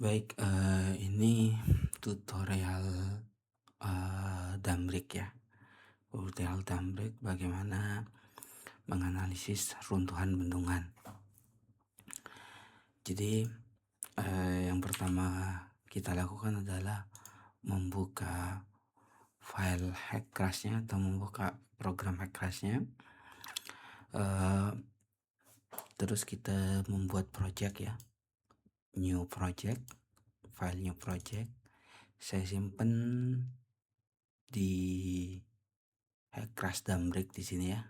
Baik, ini tutorial, Dumbrik ya. Tutorial Dumbrik bagaimana menganalisis runtuhan bendungan. Jadi, yang pertama kita lakukan adalah membuka file hack crash-nya atau membuka program hack crash-nya. Terus kita membuat project ya, new project, file new project. Saya simpen di hack crash Dumbrik di sini ya.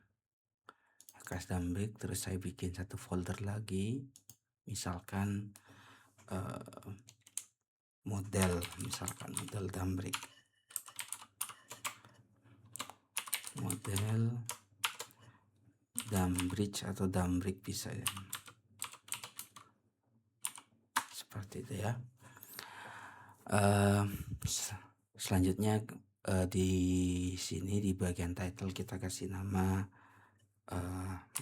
Crash Dumbrik, terus saya bikin satu folder lagi, misalkan model Dumbrik, model Dumbridge atau Dumbrik bisa ya, seperti itu ya. Selanjutnya di sini di bagian title kita kasih nama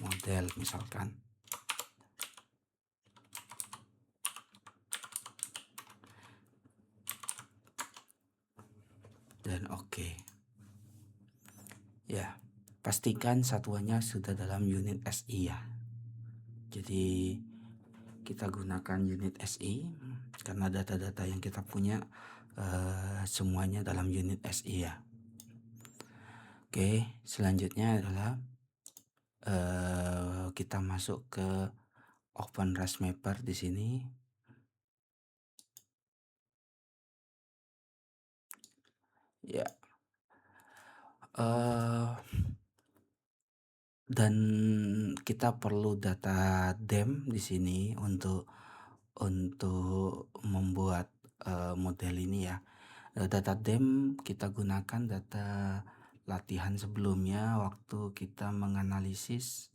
model misalkan. Dan oke. Ya, pastikan satuannya sudah dalam unit SI ya. Jadi kita gunakan unit SI karena data-data yang kita punya semuanya dalam unit SI ya. Oke, selanjutnya adalah kita masuk ke Open REST Mapper di sini. Ya. Dan kita perlu data DEM di sini untuk membuat model ini ya. Data DEM kita gunakan data latihan sebelumnya waktu kita menganalisis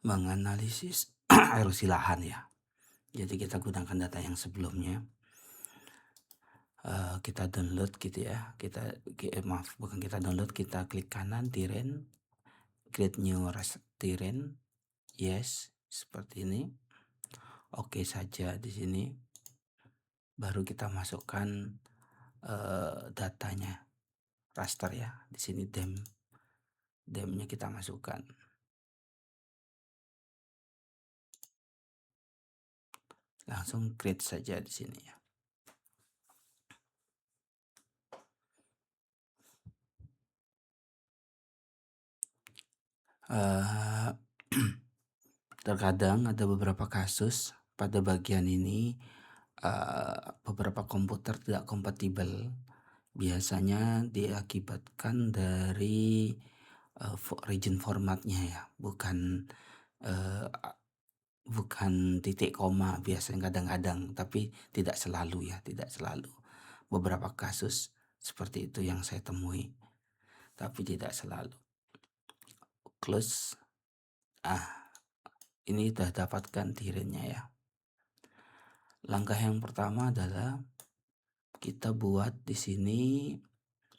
menganalisis erosi lahan ya. Jadi kita gunakan data yang sebelumnya. Kita download gitu ya. Kita download, kita klik kanan terrain, create new terrain, yes, seperti ini. Oke saja di sini. Baru kita masukkan datanya, raster ya. Di sini DEM-nya kita masukkan. Langsung create saja di sini ya. Terkadang ada beberapa kasus pada bagian ini beberapa komputer tidak kompatibel. Biasanya diakibatkan dari region formatnya ya, bukan titik koma biasanya kadang-kadang, tapi tidak selalu ya, tidak selalu. Beberapa kasus seperti itu yang saya temui, tapi tidak selalu. Close. Ini sudah dapatkan tirinnya ya. Langkah yang pertama adalah kita buat di sini,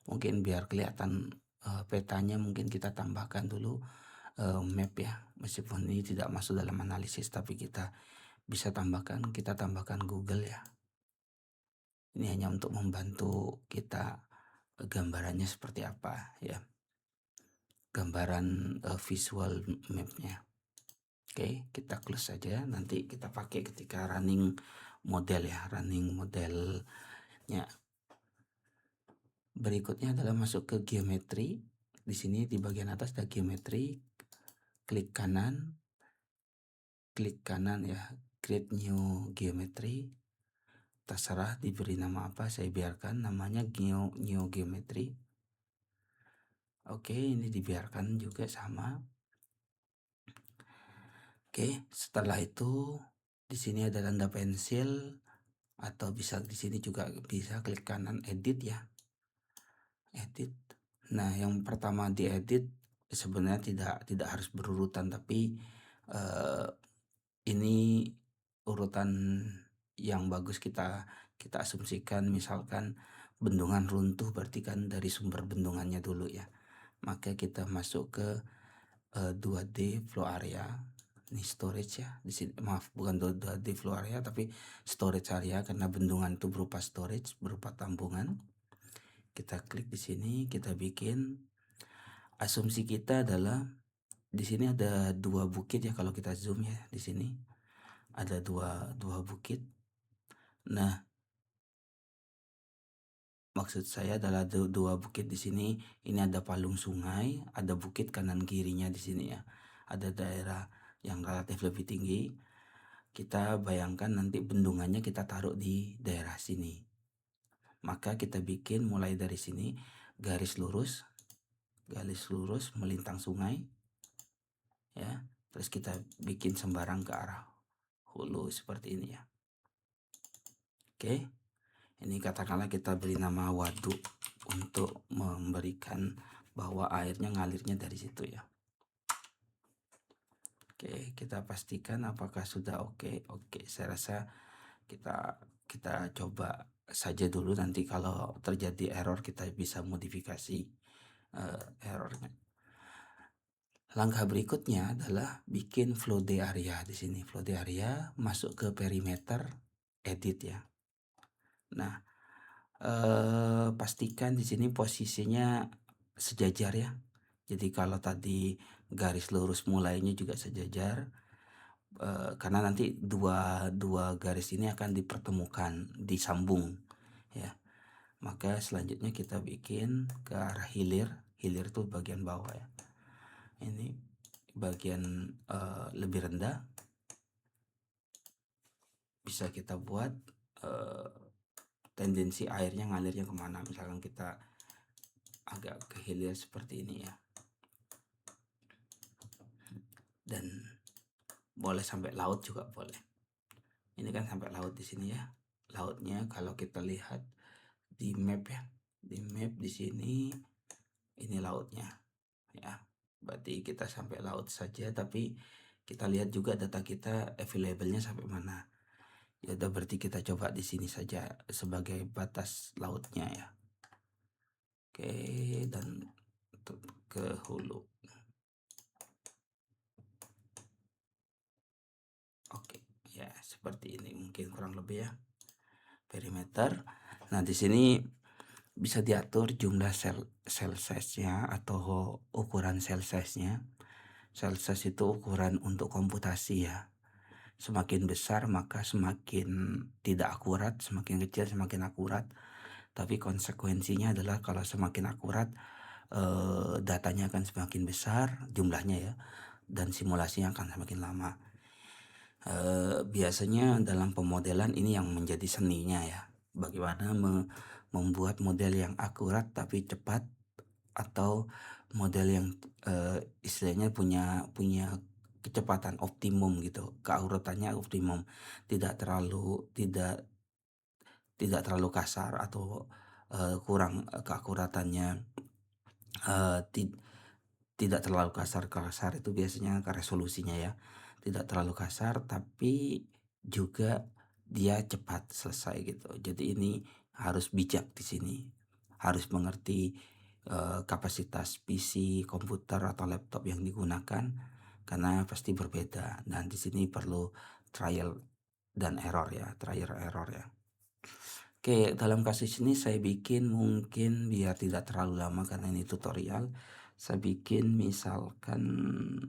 mungkin biar kelihatan petanya, mungkin kita tambahkan dulu map ya. Meskipun ini tidak masuk dalam analisis, tapi kita bisa tambahkan, Google ya. Ini hanya untuk membantu kita gambarannya seperti apa ya. Gambaran visual mapnya. Oke, kita close saja. Nanti kita pakai ketika running model ya, running modelnya. Berikutnya adalah masuk ke geometri. Di sini di bagian atas ada geometri. Klik kanan ya, create new geometry. Terserah diberi nama apa, saya biarkan namanya new geometry. Oke, ini dibiarkan juga sama. Oke, setelah itu di sini ada tanda pensil, atau bisa di sini juga bisa klik kanan edit ya. Edit. Nah, yang pertama diedit sebenarnya tidak harus berurutan, tapi ini urutan yang bagus kita asumsikan. Misalkan bendungan runtuh, berarti kan dari sumber bendungannya dulu ya. Maka kita masuk ke 2D flow area. Ini storage ya. Di sini maaf, bukan di flow area tapi storage area, karena bendungan itu berupa storage, berupa tampungan. Kita klik di sini, kita bikin. Asumsi kita adalah di sini ada 2 bukit ya, kalau kita zoom ya di sini. Ada dua bukit. Nah, maksud saya adalah dua bukit di sini. Ini ada palung sungai, ada bukit kanan kirinya di sini ya. Ada daerah yang relatif lebih tinggi. Kita bayangkan nanti bendungannya kita taruh di daerah sini. Maka kita bikin mulai dari sini garis lurus melintang sungai ya. Terus kita bikin sembarang ke arah hulu seperti ini ya. Oke. Ini katakanlah kita beri nama waduk untuk memberikan bahwa airnya ngalirnya dari situ ya. Oke, kita pastikan apakah sudah oke. Oke, saya rasa kita coba saja dulu, nanti kalau terjadi error kita bisa modifikasi errornya. Langkah berikutnya adalah bikin flood area di sini. Flood area, masuk ke perimeter, edit ya. Nah, pastikan di sini posisinya sejajar ya. Jadi kalau tadi garis lurus mulainya juga sejajar, karena nanti dua garis ini akan dipertemukan, disambung ya. Maka selanjutnya kita bikin ke arah hilir itu bagian bawah ya. Ini bagian lebih rendah, bisa kita buat tendensi airnya ngalirnya kemana. Misalkan kita agak ke hilir seperti ini ya, dan boleh sampai laut juga boleh. Ini kan sampai laut di sini ya. Lautnya kalau kita lihat di map ya, di map di sini ini lautnya ya. Berarti kita sampai laut saja, tapi kita lihat juga data kita available-nya sampai mana. Ya udah, berarti kita coba di sini saja sebagai batas lautnya ya. Oke, dan ke hulu. Oke, ya seperti ini mungkin kurang lebih ya perimeter. Nah, di sini bisa diatur jumlah cell size-nya atau ukuran cell size-nya. Cell size itu ukuran untuk komputasi ya. Semakin besar maka semakin tidak akurat, semakin kecil semakin akurat. Tapi konsekuensinya adalah kalau semakin akurat, datanya akan semakin besar jumlahnya ya, dan simulasinya akan semakin lama. Biasanya dalam pemodelan ini yang menjadi seninya ya. Bagaimana membuat model yang akurat tapi cepat, atau model yang istilahnya punya kecepatan optimum gitu, keakuratannya optimum, tidak terlalu kasar atau kurang keakuratannya, tidak terlalu kasar. Itu biasanya ke resolusinya ya, tidak terlalu kasar tapi juga dia cepat selesai gitu. Jadi ini harus bijak di sini, harus mengerti kapasitas PC, komputer atau laptop yang digunakan, karena pasti berbeda. Dan di sini perlu trial dan error ya, trial error ya. Oke, dalam kasus ini saya bikin mungkin biar tidak terlalu lama karena ini tutorial. Saya bikin misalkan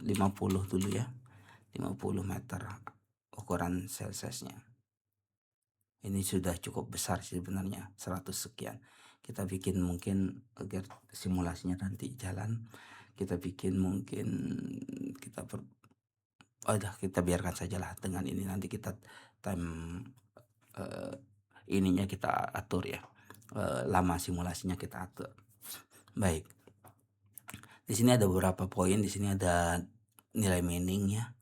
50 dulu ya. 50 meter ukuran cell size-nya. Ini sudah cukup besar sih sebenarnya, 100 sekian. Kita bikin mungkin agar simulasinya nanti jalan. Kita bikin mungkin kita biarkan sajalah dengan ini, nanti kita time ininya kita atur ya. Lama simulasinya kita atur. Baik. Di sini ada beberapa poin, di sini ada nilai meaningnya.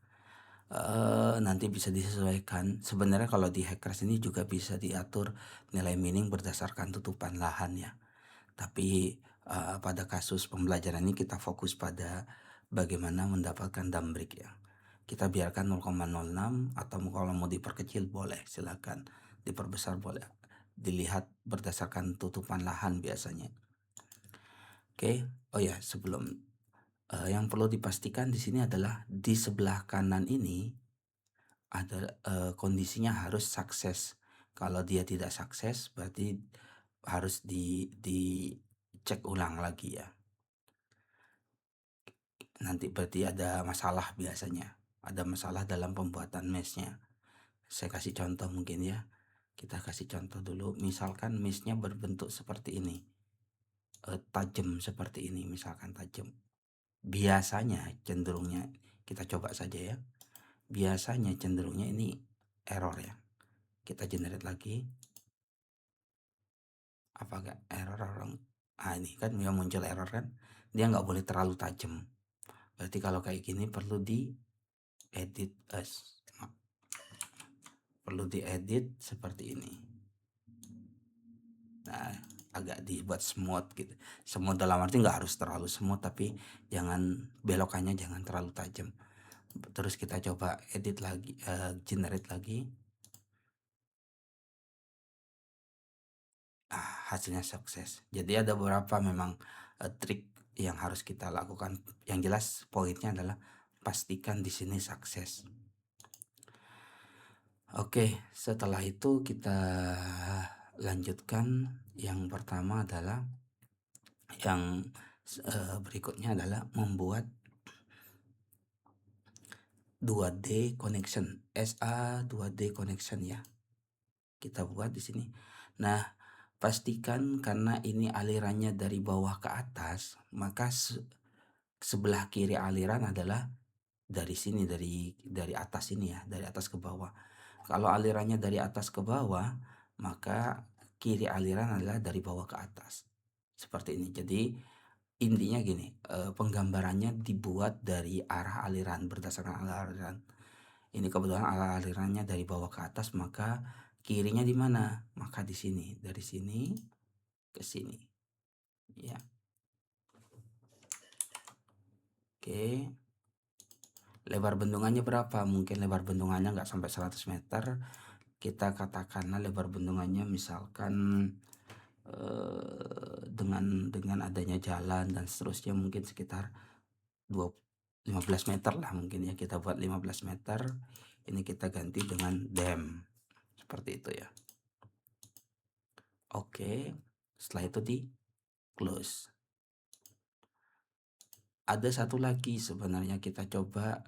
Nanti bisa disesuaikan. Sebenarnya kalau di Hackers ini juga bisa diatur nilai meaning berdasarkan tutupan lahan ya. Tapi pada kasus pembelajaran ini kita fokus pada bagaimana mendapatkan dumbrick ya. Kita biarkan 0,06 atau kalau mau diperkecil boleh, silakan. Diperbesar boleh. Dilihat berdasarkan tutupan lahan biasanya. Oke. Oh ya, sebelum Yang perlu dipastikan di sini adalah di sebelah kanan ini ada, kondisinya harus sukses. Kalau dia tidak sukses berarti harus dicek ulang lagi ya. Nanti berarti ada masalah biasanya, ada masalah dalam pembuatan meshnya. Saya kasih contoh mungkin ya. Kita kasih contoh dulu, misalkan meshnya berbentuk seperti ini, tajam seperti ini, misalkan tajam. Biasanya cenderungnya, kita coba saja ya. Biasanya cenderungnya ini error ya. Kita generate lagi. Apakah error orang? Ah ini kan dia muncul error kan. Dia nggak boleh terlalu tajam. Berarti kalau kayak gini perlu di edit perlu diedit seperti ini. Nah, agak dibuat smooth gitu. Smooth dalam arti nggak harus terlalu smooth, tapi jangan belokannya jangan terlalu tajam. Terus kita coba edit lagi, generate lagi. Hasilnya sukses. Jadi ada beberapa memang trik yang harus kita lakukan. Yang jelas poinnya adalah pastikan di sini sukses. Oke, setelah itu kita lanjutkan. Yang pertama adalah yang berikutnya adalah membuat 2D connection, SA 2D connection ya. Kita buat di sini. Nah, pastikan karena ini alirannya dari bawah ke atas, maka sebelah kiri aliran adalah dari sini, dari atas ini ya, dari atas ke bawah. Kalau alirannya dari atas ke bawah, maka kiri aliran adalah dari bawah ke atas. Seperti ini. Jadi intinya gini, penggambarannya dibuat dari arah aliran, berdasarkan arah aliran. Ini kebetulan arah alirannya dari bawah ke atas, maka kirinya di mana? Maka di sini, dari sini ke sini. Ya. Oke. Lebar bendungannya berapa? Mungkin lebar bendungannya nggak sampai 100 meter. Kita katakanlah lebar bendungannya misalkan dengan adanya jalan dan seterusnya mungkin sekitar 15 meter lah mungkin ya, kita buat 15 meter. Ini kita ganti dengan dam. Seperti itu ya. Oke. Setelah itu di close. Ada satu lagi sebenarnya kita coba,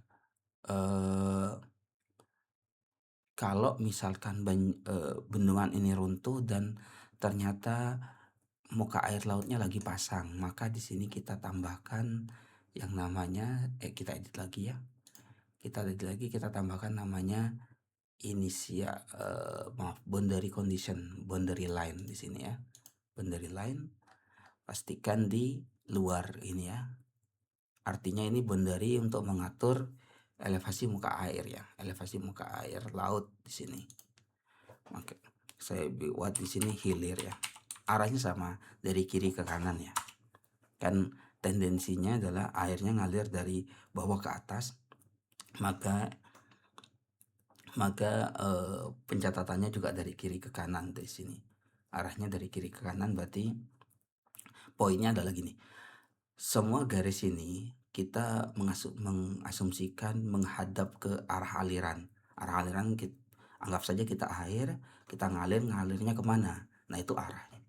kalau misalkan bendungan ini runtuh dan ternyata muka air lautnya lagi pasang, maka di sini kita tambahkan yang namanya kita edit lagi ya. Kita edit lagi, kita tambahkan namanya boundary condition, boundary line di sini ya. Boundary line pastikan di luar ini ya. Artinya ini boundary untuk mengatur elevasi muka air ya, elevasi muka air laut di sini. Oke, saya buat di sini hilir ya. Arahnya sama dari kiri ke kanan ya. Kan tendensinya adalah airnya ngalir dari bawah ke atas, maka pencatatannya juga dari kiri ke kanan di sini. Arahnya dari kiri ke kanan berarti poinnya adalah gini. Semua garis ini kita mengasumsikan menghadap ke arah aliran. Arah aliran anggap saja kita air, kita ngalirnya kemana? Nah itu arahnya.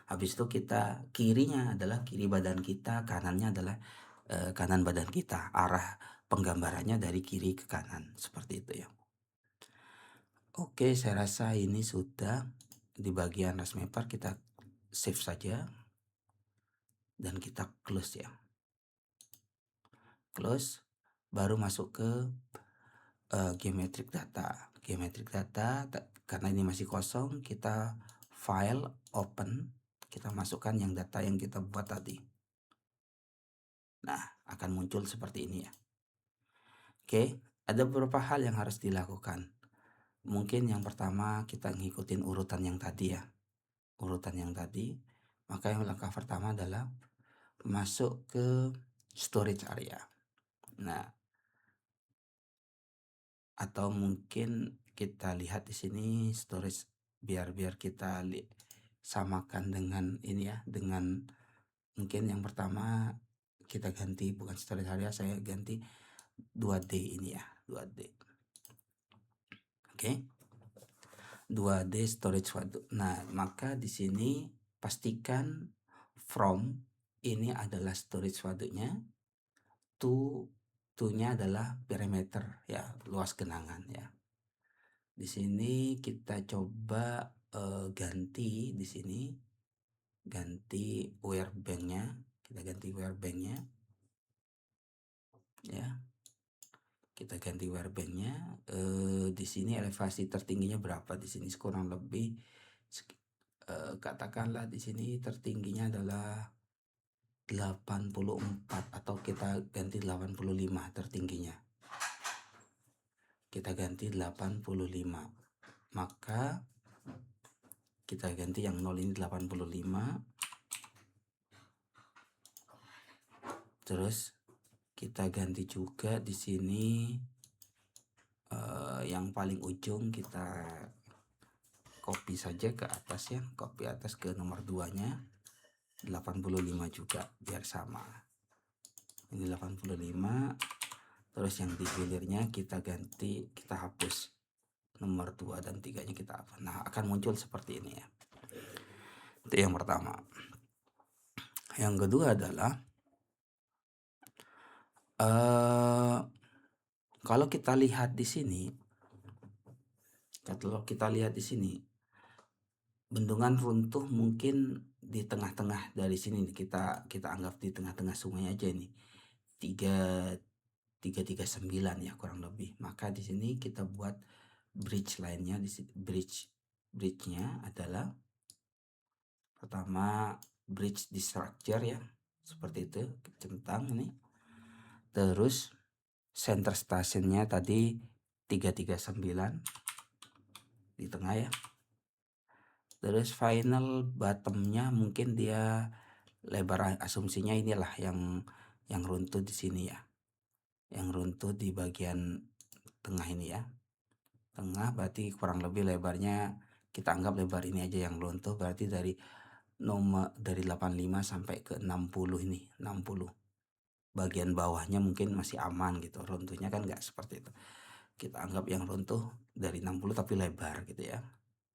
Habis itu kita kirinya adalah kiri badan kita, kanannya adalah kanan badan kita. Arah penggambarannya dari kiri ke kanan seperti itu ya. Oke, saya rasa ini sudah di bagian Rasmapper. Kita save saja dan kita close ya. Close, baru masuk ke geometric data. Geometric data karena ini masih kosong, kita file open, kita masukkan yang data yang kita buat tadi. Nah, akan muncul seperti ini ya. Oke, ada beberapa hal yang harus dilakukan. Mungkin yang pertama kita ngikutin urutan yang tadi ya. Urutan yang tadi, maka yang langkah pertama adalah masuk ke storage area. Nah, atau mungkin kita lihat di sini storage biar kita samakan dengan ini ya, dengan mungkin yang pertama kita ganti bukan storage area, saya ganti 2D ini ya, 2D. Oke. 2D storage waduk. Nah, maka di sini pastikan from ini adalah storage waduknya, to-nya adalah perimeter ya, luas genangan ya. Di sini kita coba ganti di sini, ganti where banknya, kita ganti where banknya ya. Kita ganti where banknya. Di sini elevasi tertingginya berapa? Di sini kurang lebih katakanlah di sini tertingginya adalah 84 atau kita ganti 85 tertingginya. Kita ganti 85. Maka kita ganti yang 0 ini 85. Terus kita ganti juga di sini yang paling ujung kita copy saja ke atas ya, copy atas ke nomor 2-nya 85 juga biar sama. Ini 85. Terus yang di hilirnya kita ganti, kita hapus nomor 2 dan 3-nya kita hapus. Nah, akan muncul seperti ini ya. Itu yang pertama. Yang kedua adalah kalau kita lihat di sini, bendungan runtuh mungkin di tengah-tengah dari sini, kita anggap di tengah-tengah sungai aja ini. 339 ya kurang lebih. Maka di sini kita buat bridge lainnya, di bridge-nya adalah pertama bridge di structure ya, seperti itu, centang ini. Terus center stationnya tadi 339 di tengah ya. Terus final bottomnya mungkin dia lebar, asumsinya inilah yang runtuh di sini ya, yang runtuh di bagian tengah ini ya. Tengah berarti kurang lebih lebarnya kita anggap lebar ini aja yang runtuh, berarti dari 85 sampai ke 60 ini, 60. Bagian bawahnya mungkin masih aman gitu, runtuhnya kan nggak seperti itu. Kita anggap yang runtuh dari 60 tapi lebar gitu ya.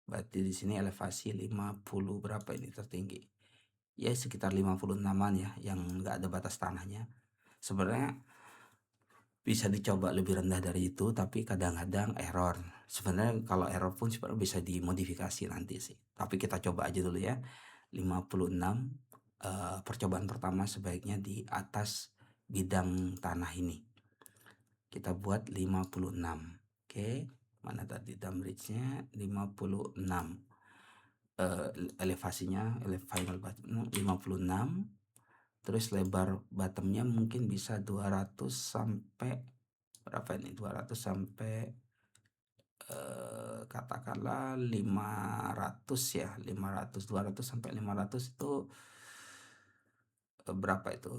Berarti di sini elevasi 50 berapa ini tertinggi? Ya sekitar 56-an ya, yang nggak ada batas tanahnya. Sebenarnya bisa dicoba lebih rendah dari itu, tapi kadang-kadang error. Sebenarnya kalau error pun sebenarnya bisa dimodifikasi nanti sih. Tapi kita coba aja dulu ya. 56 percobaan pertama sebaiknya di atas bidang tanah ini. Kita buat 56. Oke, mana tadi dam bridge-nya 56. Elevasinya final bottom 56. Terus lebar bottomnya mungkin bisa 200 sampai berapa ini? 200 sampai katakanlah 500 ya, 500, 200 sampai 500 itu berapa itu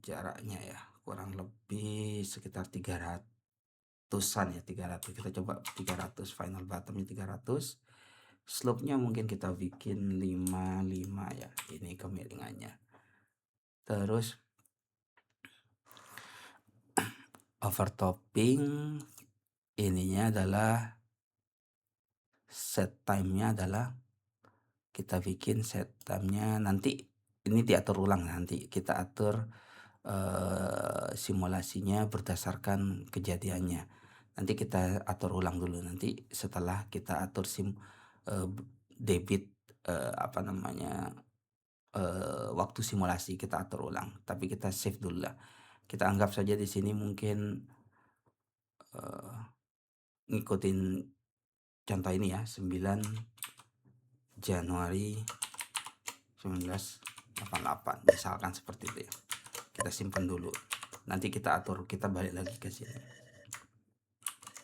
jaraknya ya, kurang lebih sekitar 300-an ya, 300. Kita coba 300, final bottomnya 300. Slope-nya mungkin kita bikin 55 ya, ini kemiringannya. Terus overtopping ininya adalah set time-nya adalah kita bikin set time-nya nanti ini diatur ulang, nanti kita atur simulasinya berdasarkan kejadiannya. Nanti kita atur ulang dulu, nanti setelah kita atur debit waktu simulasi kita atur ulang. Tapi kita save dulu lah. Kita anggap saja di sini mungkin ngikutin contoh ini ya, 9 Januari 1988 misalkan seperti itu ya. Kita simpan dulu, nanti kita atur, kita balik lagi ke sini.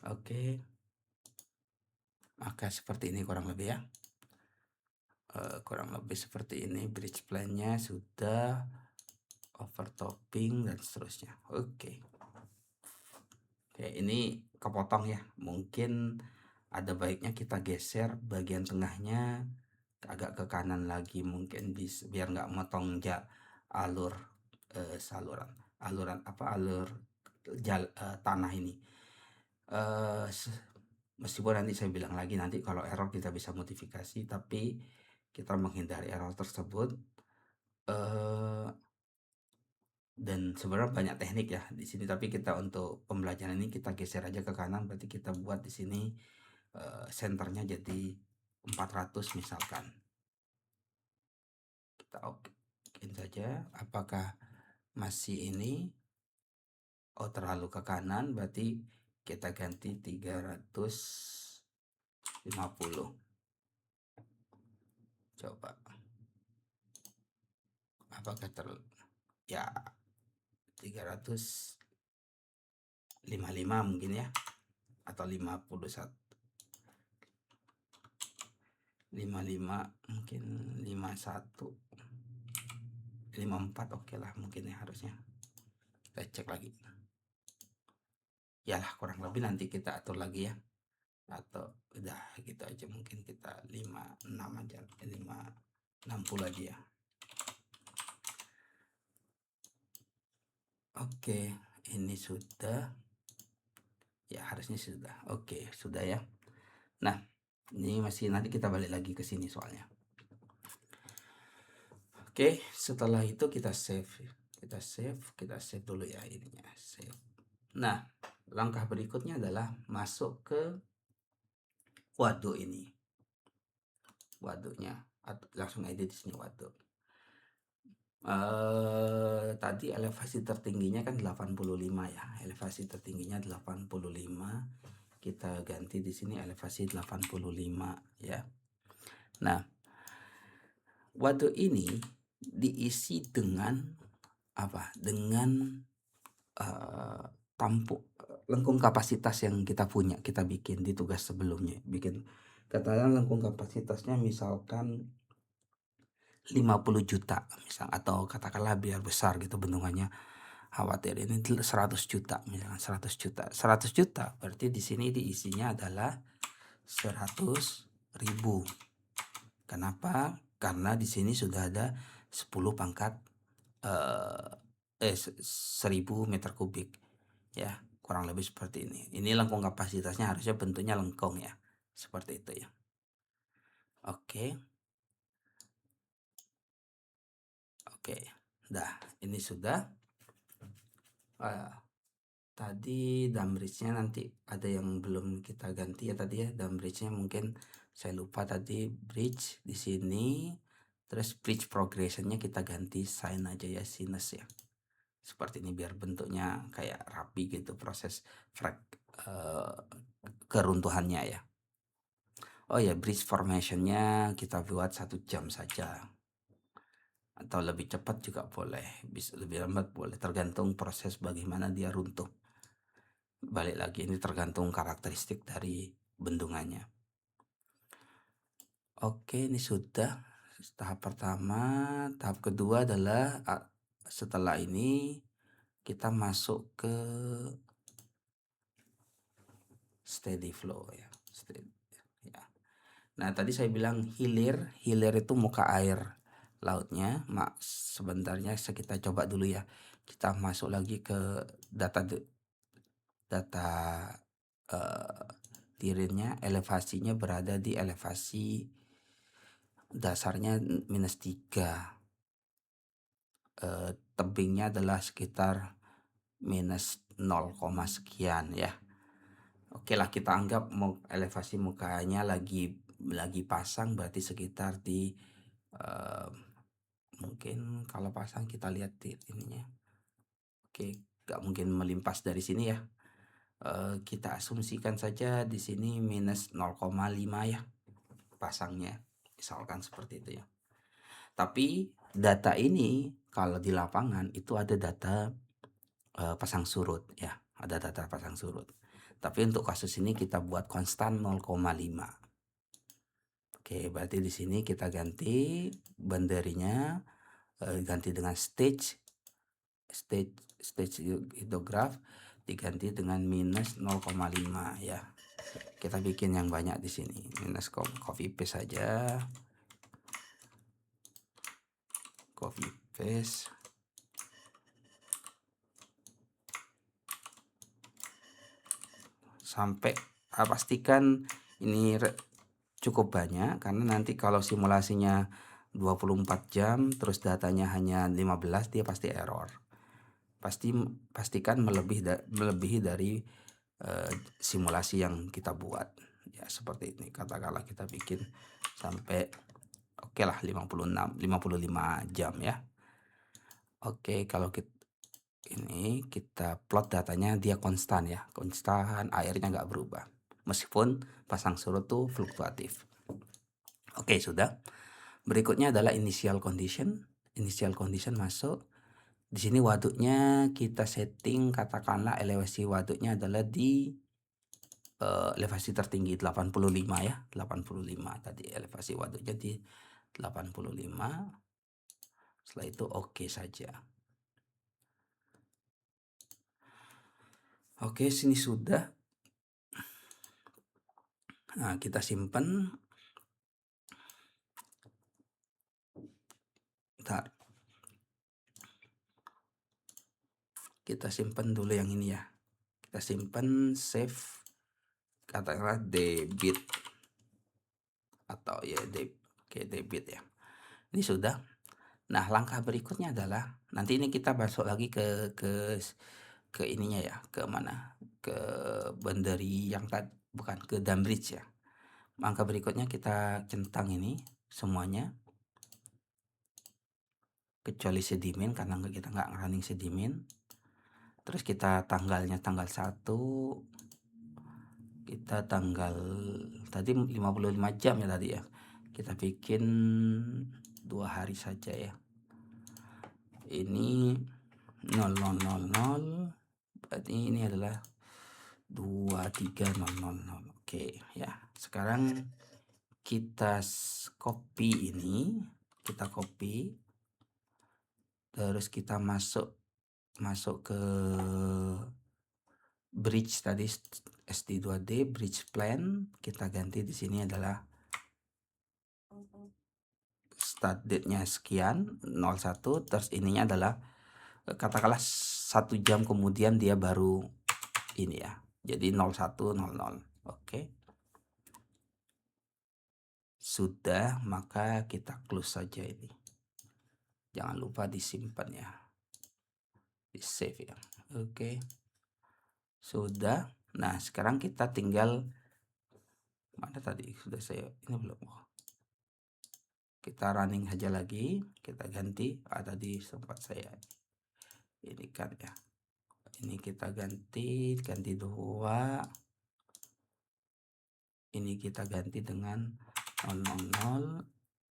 Oke, maka seperti ini kurang lebih ya. Kurang lebih seperti ini bridge plan-nya sudah, overtopping dan seterusnya. Oke, ini kepotong ya, mungkin ada baiknya kita geser bagian tengahnya agak ke kanan lagi mungkin, biar nggak motong alur saluran alur tanah ini. Meskipun nanti saya bilang lagi, nanti kalau error kita bisa modifikasi, tapi kita menghindari error tersebut. Dan sebenarnya banyak teknik ya di sini, tapi kita untuk pembelajaran ini kita geser aja ke kanan, berarti kita buat di sini senternya jadi 400 misalkan. Kita okein saja. Apakah masih ini? Oh, terlalu ke kanan, berarti kita ganti 350. Coba. Apakah ya 355 mungkin ya, atau 51, 55 mungkin, 51, 54 oke lah mungkin ya, harusnya. Kita cek lagi. Ya lah, kurang lebih nanti kita atur lagi ya. Atau udah gitu aja, mungkin kita 56 aja, 560 aja ya. Oke, ini sudah. Ya, harusnya sudah. Oke, sudah ya. Nah, ini masih nanti kita balik lagi ke sini soalnya. Oke, setelah itu kita save. Kita save dulu ya ininya, save. Nah, langkah berikutnya adalah masuk ke waduk ini. Waduknya langsung aja di sini waduk. Tadi elevasi tertingginya kan 85 ya. Elevasi tertingginya 85. Kita ganti di sini elevasi 85 ya. Nah, waduk ini diisi dengan apa? Dengan lengkung kapasitas yang kita punya, kita bikin di tugas sebelumnya. Katakan lengkung kapasitasnya misalkan 50 juta misal, atau katakanlah biar besar gitu bendungannya, khawatir ini 100 juta misalkan, 100 juta berarti di sini diisinya adalah 100.000. Kenapa? Karena di sini sudah ada 10 pangkat 1000 meter kubik ya, kurang lebih seperti ini. Ini lengkung kapasitasnya harusnya bentuknya lengkung ya, seperti itu ya. Oke. Dah, ini sudah. Tadi dam bridge-nya nanti ada yang belum kita ganti ya tadi ya, dam bridge-nya mungkin saya lupa tadi, bridge di sini. Terus bridge progression-nya kita ganti sin aja ya, sinus ya. Seperti ini biar bentuknya kayak rapi gitu proses keruntuhannya ya. Oh ya, bridge formation-nya kita buat 1 jam saja. Atau lebih cepat juga boleh, bisa lebih lambat boleh, tergantung proses bagaimana dia runtuh. Balik lagi, ini tergantung karakteristik dari bendungannya. Oke, ini sudah tahap pertama. Tahap kedua adalah setelah ini kita masuk ke steady flow ya. Nah, tadi saya bilang hilir itu muka air lautnya. Sebentarnya kita coba dulu ya. Kita masuk lagi ke data tirinnya, elevasinya berada di elevasi dasarnya -3. Tebingnya adalah sekitar -0, sekian ya. Oke lah, kita anggap elevasi mukanya lagi pasang, berarti sekitar di mungkin kalau pasang kita lihat di ininya. Oke, gak mungkin melimpas dari sini ya. Kita asumsikan saja di sini -0,5 ya pasangnya, misalkan seperti itu ya. Tapi data ini kalau di lapangan itu ada data pasang surut ya, ada data pasang surut. Tapi untuk kasus ini kita buat konstan 0,5. Oke, berarti di sini kita ganti banderinya, ganti dengan stage hidrograph diganti dengan -0,5 ya. Kita bikin yang banyak di sini, copy paste saja, copy paste. sampai pastikan ini cukup banyak, karena nanti kalau simulasinya 24 jam terus datanya hanya 15, dia pasti error. Pastikan melebihi dari simulasi yang kita buat. Ya seperti ini. Katakanlah kita bikin sampai oke lah 55 jam ya. Oke, kalau kita plot datanya, dia konstan ya, konstan, airnya nggak berubah. Meskipun pasang surut tuh fluktuatif. Oke, sudah. Berikutnya adalah initial condition. Initial condition masuk. Di sini waduknya kita setting, katakanlah elevasi waduknya adalah di elevasi tertinggi 85 ya, 85 tadi elevasi waduknya di 85. Setelah itu oke saja. Oke, sini sudah. Nah, kita simpan. Bentar. Kita simpan dulu yang ini ya. Kita simpan, save, katakanlah debit atau ya debit ya. Ini sudah. Nah, langkah berikutnya adalah nanti ini kita masuk lagi ke ininya ya, ke mana? Ke boundary yang tadi, bukan ke dam bridge ya. Langkah berikutnya kita centang ini semuanya kecuali sedimen, karena kita nggak running sedimen. Terus kita tanggalnya tanggal 1, kita tanggal tadi 55 jam ya tadi ya, kita bikin 2 hari saja ya. Ini 0000, berarti ini adalah 23000. Oke ya, sekarang kita copy ini, kita copy, terus kita masuk ke bridge tadi, SD2D bridge plan, kita ganti di sini adalah start date-nya sekian 01, terus ininya adalah katakanlah 1 jam kemudian dia baru ini ya, jadi 0100. Oke, sudah, maka kita close saja ini, jangan lupa disimpan ya, di save ya. Oke, sudah. Nah, sekarang kita tinggal mana tadi, sudah saya ini belum. Kita running aja lagi, kita ganti, tadi sempat saya ini kan ya, ini kita ganti 2, ini kita ganti dengan 000,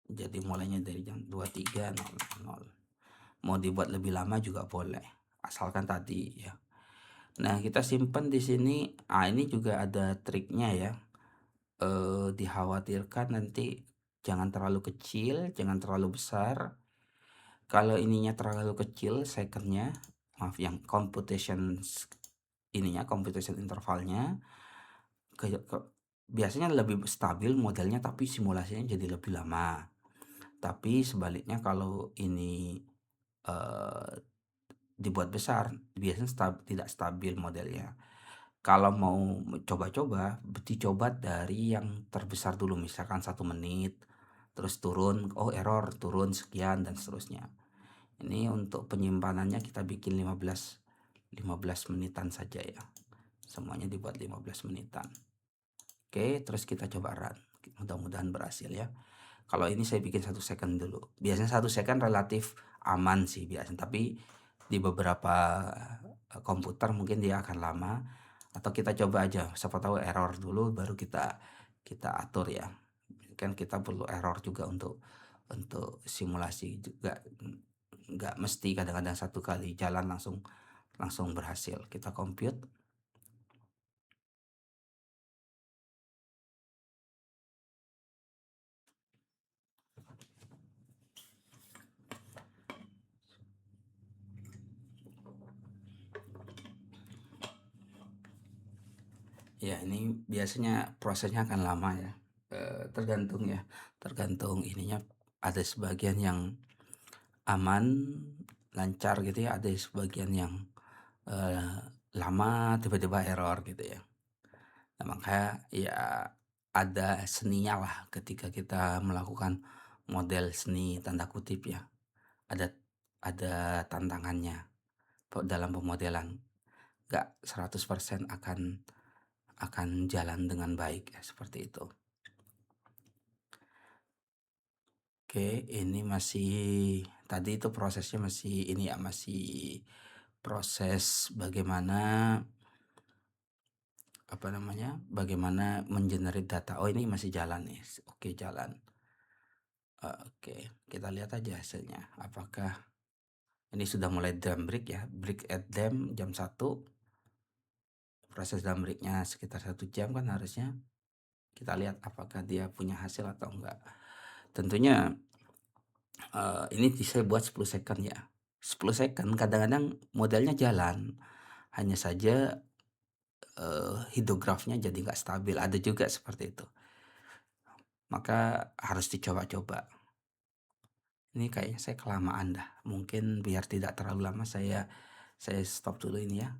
jadi mulainya dari jam 23.00. Mau dibuat lebih lama juga boleh, asalkan tadi ya. Nah, kita simpan di sini. Ini juga ada triknya ya. Dikhawatirkan nanti jangan terlalu kecil, jangan terlalu besar. Kalau ininya terlalu kecil secondnya, maaf, yang computation intervalnya biasanya lebih stabil modelnya, tapi simulasinya jadi lebih lama. Tapi sebaliknya kalau ini dibuat besar, biasanya tidak stabil modelnya. Kalau mau coba-coba, dicoba dari yang terbesar dulu, misalkan 1 menit, terus turun, error, turun sekian dan seterusnya. Ini untuk penyimpanannya kita bikin 15 menitan saja ya. Semuanya dibuat 15 menitan. Oke, terus kita coba run. Mudah-mudahan berhasil ya. Kalau ini saya bikin 1 second dulu. Biasanya 1 second relatif aman sih biasanya, tapi di beberapa komputer mungkin dia akan lama. Atau kita coba aja, siapa tahu error dulu baru kita atur ya. Kan kita perlu error juga untuk simulasi juga, nggak mesti kadang-kadang 1 kali jalan langsung berhasil. Kita compute. Ya, ini biasanya prosesnya akan lama ya. Tergantung ininya. Ada sebagian yang aman, lancar gitu ya, ada sebagian yang lama tiba-tiba error gitu ya. Maka ya ada seninya lah ketika kita melakukan model "seni" tanda kutip ya, ada tantangannya dalam pemodelan, nggak 100% akan jalan dengan baik ya, seperti itu. Oke, ini masih tadi itu prosesnya masih ini ya, masih proses bagaimana, apa namanya, bagaimana data. Oh, ini masih jalan nih, oke jalan. Oke, kita lihat aja hasilnya. Apakah ini sudah mulai drum break ya, break at dam jam 1, proses drum breaknya sekitar 1 jam kan harusnya. Kita lihat apakah dia punya hasil atau enggak. Tentunya ini saya buat 10 second ya. 10 second kadang-kadang modelnya jalan, hanya saja hidrografnya jadi nggak stabil, ada juga seperti itu. Maka harus dicoba-coba. Ini kayaknya saya kelamaan dah. Mungkin biar tidak terlalu lama saya stop dulu ini ya.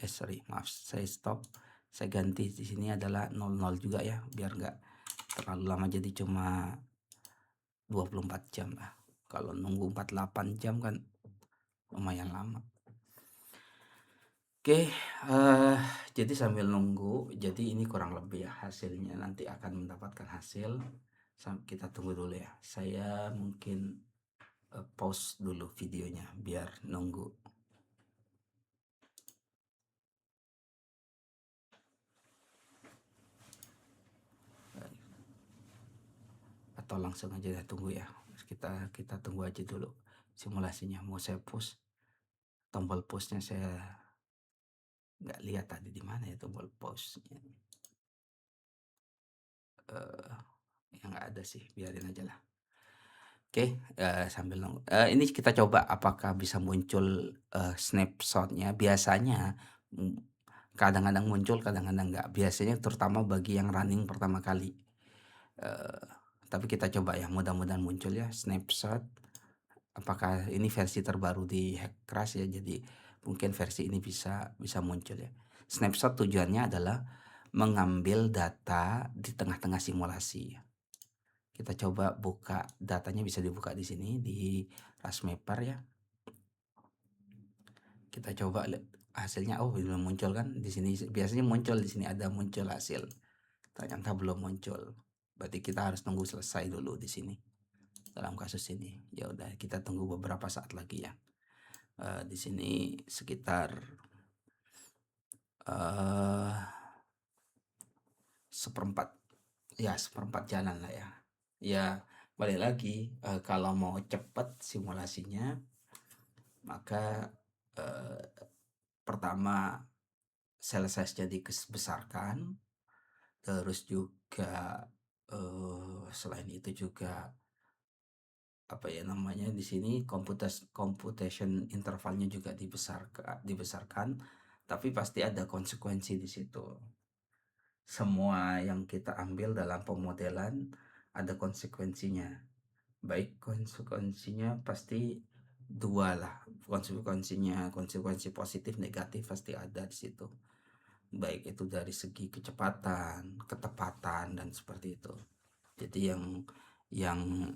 Sorry, maaf, saya stop. Saya ganti di sini adalah 00 juga ya, biar nggak terlalu lama, jadi cuma 24 jam lah. Kalau nunggu 48 jam kan lumayan lama. Oke, jadi sambil nunggu, jadi ini kurang lebih ya hasilnya, nanti akan mendapatkan hasil. Kita tunggu dulu ya. Saya mungkin pause dulu videonya biar nunggu. Atau langsung aja ya, tunggu ya. Kita tunggu aja dulu simulasinya. Mau saya push, tombol pushnya saya nggak lihat tadi di mana ya tombol pushnya. Ya nggak ada sih, biarin aja lah. Oke, sambil nunggu, ini kita coba apakah bisa muncul snapshot-nya. Biasanya kadang-kadang muncul, kadang-kadang nggak. Biasanya terutama bagi yang running pertama kali. Tapi kita coba ya, mudah-mudahan muncul ya snapshot. Apakah ini versi terbaru di Hackcrash ya, jadi mungkin versi ini bisa muncul ya. Snapshot tujuannya adalah mengambil data di tengah-tengah simulasi. Kita coba buka datanya, bisa dibuka di sini di Rasmapper ya. Kita coba lihat hasilnya. Oh, belum muncul kan di sini. Biasanya muncul di sini, ada muncul hasil. Ternyata belum muncul. Berarti kita harus tunggu selesai dulu di sini. Dalam kasus ini, ya udah kita tunggu beberapa saat lagi ya. Di sini sekitar seperempat jalan lah ya. Ya balik lagi, kalau mau cepat simulasinya, maka pertama cell size-nya dibesarkan, terus juga selain itu juga apa ya namanya di sini, computation intervalnya juga dibesarkan, tapi pasti ada konsekuensi di situ. Semua yang kita ambil dalam pemodelan ada konsekuensinya. Baik konsekuensinya pasti dua lah, konsekuensi positif negatif pasti ada di situ. Baik itu dari segi kecepatan, ketepatan, dan seperti itu. Jadi yang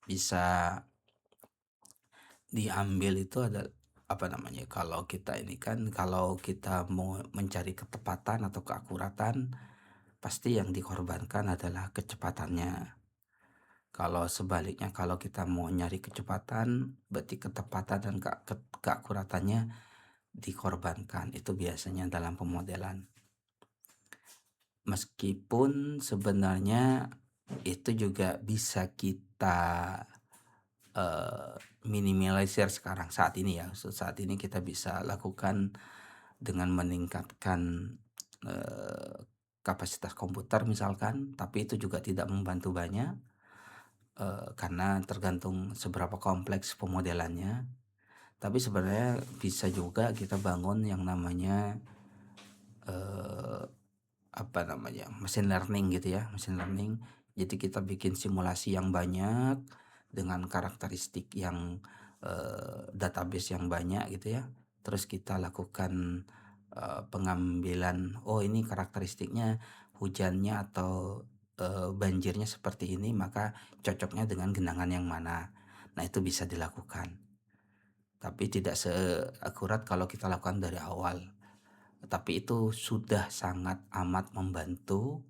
bisa diambil itu ada apa namanya, kalau kita ini kan, kalau kita mau mencari ketepatan atau keakuratan, pasti yang dikorbankan adalah kecepatannya. Kalau sebaliknya, kalau kita mau nyari kecepatan, berarti ketepatan dan keakuratannya dikorbankan. Itu biasanya dalam pemodelan. Meskipun sebenarnya itu juga bisa kita minimalisir sekarang saat ini ya. Saat ini kita bisa lakukan dengan meningkatkan kapasitas komputer misalkan, tapi itu juga tidak membantu banyak karena tergantung seberapa kompleks pemodelannya. Tapi sebenarnya bisa juga kita bangun yang namanya apa namanya, machine learning gitu ya, machine learning. Jadi kita bikin simulasi yang banyak dengan karakteristik yang database yang banyak gitu ya. Terus kita lakukan pengambilan, oh ini karakteristiknya hujannya atau, banjirnya seperti ini, maka cocoknya dengan genangan yang mana. Nah, itu bisa dilakukan, tapi tidak seakurat kalau kita lakukan dari awal. Tapi itu sudah sangat amat membantu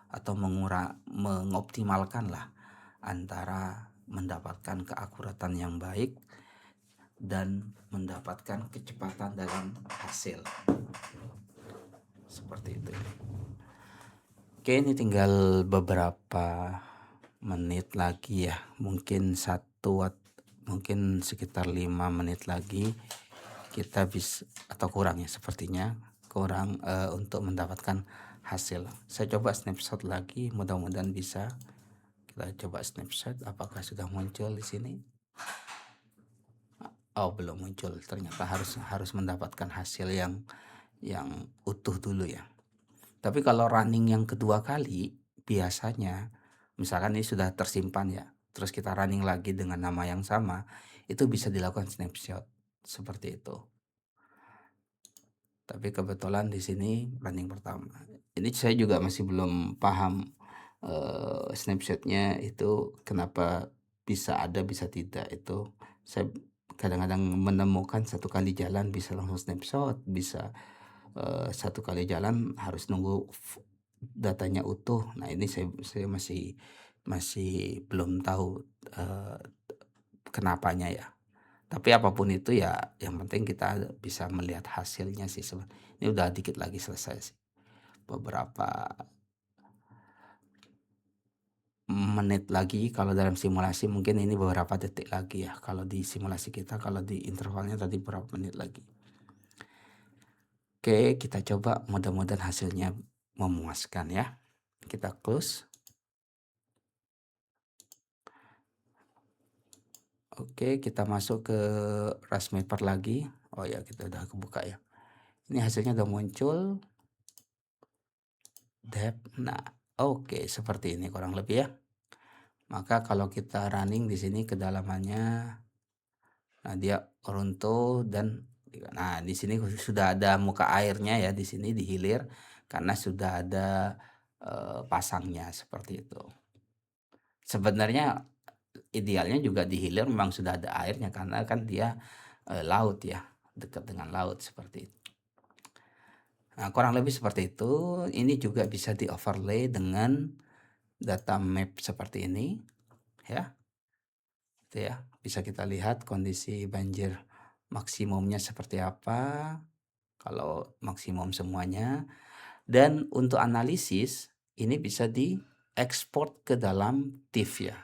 atau mengoptimalkanlah antara mendapatkan keakuratan yang baik dan mendapatkan kecepatan dalam hasil, seperti itu. Oke, ini tinggal beberapa menit lagi ya, mungkin mungkin sekitar 5 menit lagi kita bisa, atau kurang ya, sepertinya kurang untuk mendapatkan hasil. Saya coba snapshot lagi, mudah-mudahan bisa. Kita coba snapshot, apakah sudah muncul di sini? Oh, belum muncul. Ternyata harus mendapatkan hasil yang utuh dulu ya. Tapi kalau running yang kedua kali, biasanya misalkan ini sudah tersimpan ya, terus kita running lagi dengan nama yang sama, itu bisa dilakukan snapshot seperti itu. Tapi kebetulan di sini running pertama. Ini saya juga masih belum paham snapshotnya itu kenapa bisa ada bisa tidak. Itu saya kadang-kadang menemukan satu kali jalan bisa langsung snapshot, bisa satu kali jalan harus nunggu datanya utuh. Nah, ini saya masih belum tahu kenapanya ya. Tapi apapun itu ya, yang penting kita bisa melihat hasilnya sih. Ini udah dikit lagi selesai sih. Beberapa menit lagi kalau dalam simulasi, mungkin ini beberapa detik lagi ya. Kalau di simulasi kita, kalau di intervalnya tadi berapa menit lagi. Oke, kita coba, mudah-mudahan hasilnya memuaskan ya. Kita close. Oke, kita masuk ke Rasmapper lagi. Oh ya, kita udah kebuka ya. Ini hasilnya udah muncul. Depth. Nah, oke, seperti ini kurang lebih ya. Maka kalau kita running di sini kedalamannya, nah dia runtuh, dan nah di sini sudah ada muka airnya ya, di sini di hilir karena sudah ada pasangnya seperti itu. Sebenarnya idealnya juga di hilir memang sudah ada airnya karena kan dia laut ya, dekat dengan laut seperti itu. Nah, kurang lebih seperti itu. Ini juga bisa di overlay dengan data map seperti ini ya. Itu ya, bisa kita lihat kondisi banjir maksimumnya seperti apa kalau maksimum semuanya. Dan untuk analisis ini bisa diekspor ke dalam TIFF ya,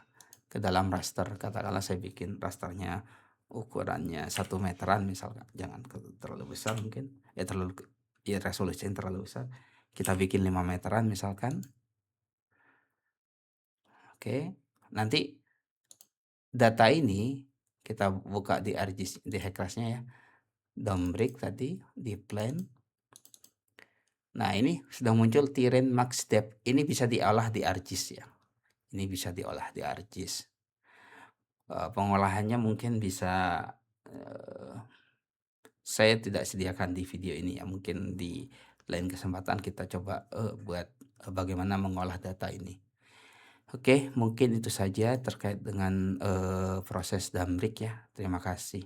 ke dalam raster. Katakanlah saya bikin rasternya ukurannya 1 meteran misalkan, jangan terlalu besar mungkin ya, resolusi yang terlalu besar, kita bikin 5 meteran misalkan. Oke, nanti data ini kita buka di ArcGIS, di Hexrasnya ya, downbreak tadi di plan. Nah, ini sudah muncul terrain max depth. Ini bisa diolah di ArcGIS ya. Ini bisa diolah di ArcGIS. Pengolahannya mungkin bisa saya tidak sediakan di video ini ya. Mungkin di lain kesempatan kita coba buat bagaimana mengolah data ini. Oke, mungkin itu saja terkait dengan proses Damrik ya. Terima kasih.